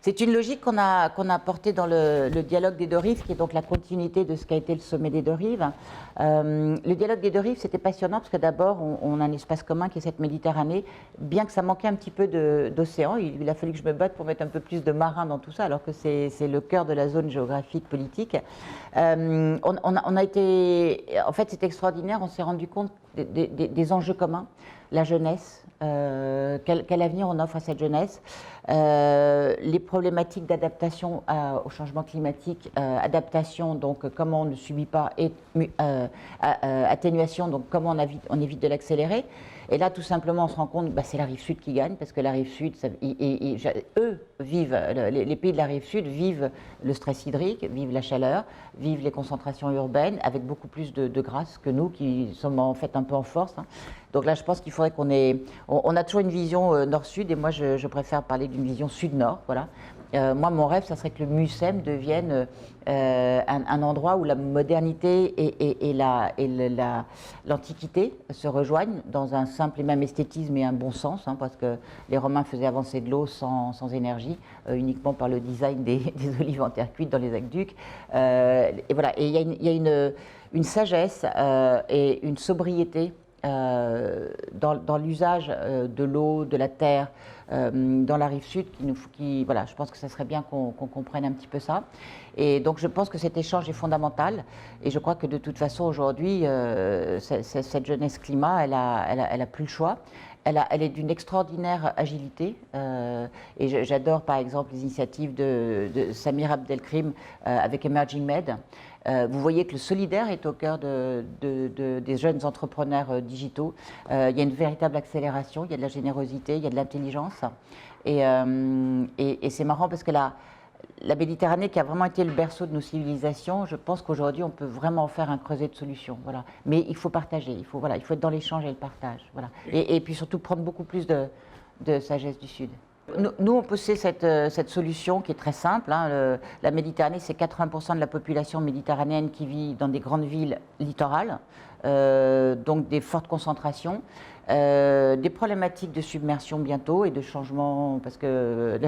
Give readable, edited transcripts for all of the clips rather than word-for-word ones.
C'est une logique qu'on a portée dans le dialogue des deux rives, qui est donc la continuité de ce qu'a été le sommet des deux rives. Le dialogue des deux rives, c'était passionnant parce que d'abord, on a un espace commun qui est cette Méditerranée, bien que ça manquait un petit peu d'océan. Il a fallu que je me batte pour mettre un peu plus de marins dans tout ça, alors que c'est le cœur de la zone géographique politique. On a été, en fait, c'est extraordinaire. On s'est rendu compte des enjeux communs, la jeunesse. Quel avenir on offre à cette jeunesse, les problématiques d'adaptation au changement climatique, adaptation, donc comment on ne subit pas, et atténuation, donc comment on évite de l'accélérer. Et là, tout simplement, on se rend compte que c'est la rive sud qui gagne, parce que la rive sud, eux vivent, les pays de la rive sud vivent le stress hydrique, vivent la chaleur, vivent les concentrations urbaines, avec beaucoup plus de grâce que nous, qui sommes en fait un peu en force. Donc là, je pense qu'il faudrait qu'on ait... On a toujours une vision nord-sud, et moi, je préfère parler d'une vision sud-nord, voilà. Moi, mon rêve, ça serait que le MUSEM devienne un endroit où la modernité et l'antiquité se rejoignent dans un simple et même esthétisme et un bon sens, parce que les Romains faisaient avancer de l'eau sans énergie, uniquement par le design des olives en terre cuite dans les aqueducs. Et voilà. Et il y a une sagesse et une sobriété dans l'usage de l'eau, de la terre, dans la rive sud, voilà, je pense que ça serait bien qu'on comprenne un petit peu ça. Et donc je pense que cet échange est fondamental, et je crois que de toute façon aujourd'hui, cette jeunesse climat, elle a plus le choix. Elle est d'une extraordinaire agilité, et j'adore par exemple les initiatives de Samir Abdelkrim avec Emerging Med. Vous voyez que le solidaire est au cœur des jeunes entrepreneurs digitaux. Il y a une véritable accélération, il y a de la générosité, il y a de l'intelligence. Et c'est marrant parce que la Méditerranée, qui a vraiment été le berceau de nos civilisations, je pense qu'aujourd'hui, on peut vraiment faire un creuset de solutions. Voilà. Mais il faut partager, il faut être dans l'échange et le partage. Voilà. Et puis surtout prendre beaucoup plus de sagesse du Sud. Nous, on possède cette solution qui est très simple. La Méditerranée, c'est 80% de la population méditerranéenne qui vit dans des grandes villes littorales, donc des fortes concentrations, des problématiques de submersion bientôt et de changement, parce que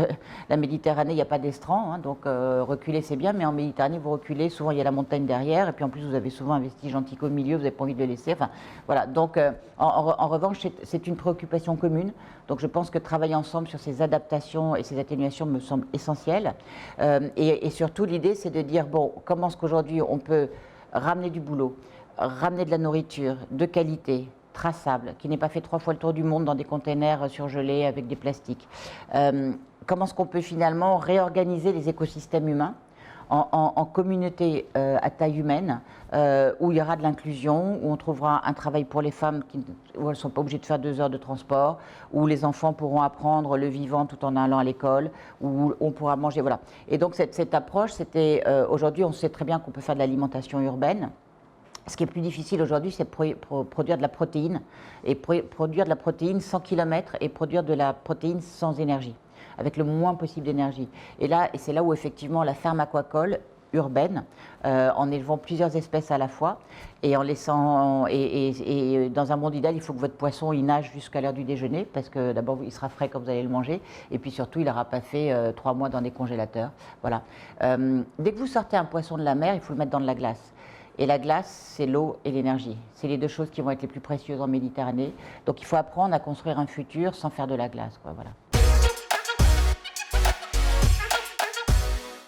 la Méditerranée, il n'y a pas d'estran, donc reculer c'est bien, mais en Méditerranée, vous reculez, souvent il y a la montagne derrière, et puis en plus vous avez souvent un vestige antique au milieu, vous n'avez pas envie de le laisser. Enfin, voilà. Donc en revanche, c'est une préoccupation commune. Donc je pense que travailler ensemble sur ces adaptations et ces atténuations me semble essentiel. Et surtout, l'idée, c'est de dire, bon, comment est-ce qu'aujourd'hui on peut ramener du boulot, ramener de la nourriture de qualité, traçable, qui n'est pas fait 3 fois le tour du monde dans des containers surgelés avec des plastiques. Comment est-ce qu'on peut finalement réorganiser les écosystèmes humains en communauté à taille humaine, où il y aura de l'inclusion, où on trouvera un travail pour les femmes où elles ne sont pas obligées de faire 2 heures de transport, où les enfants pourront apprendre le vivant tout en allant à l'école, où on pourra manger, voilà. Et donc cette approche, c'était, aujourd'hui on sait très bien qu'on peut faire de l'alimentation urbaine. Ce qui est plus difficile aujourd'hui, c'est de produire de la protéine, et produire de la protéine sans kilomètres, et produire de la protéine sans énergie, avec le moins possible d'énergie. Et c'est là où effectivement la ferme aquacole urbaine, en élevant plusieurs espèces à la fois, et en laissant, et dans un monde idéal, il faut que votre poisson il nage jusqu'à l'heure du déjeuner, parce que d'abord il sera frais quand vous allez le manger, et puis surtout il n'aura pas fait 3 mois dans des congélateurs. Voilà. Dès que vous sortez un poisson de la mer, il faut le mettre dans de la glace. Et la glace, c'est l'eau et l'énergie. C'est les 2 choses qui vont être les plus précieuses en Méditerranée. Donc il faut apprendre à construire un futur sans faire de la glace, quoi, voilà.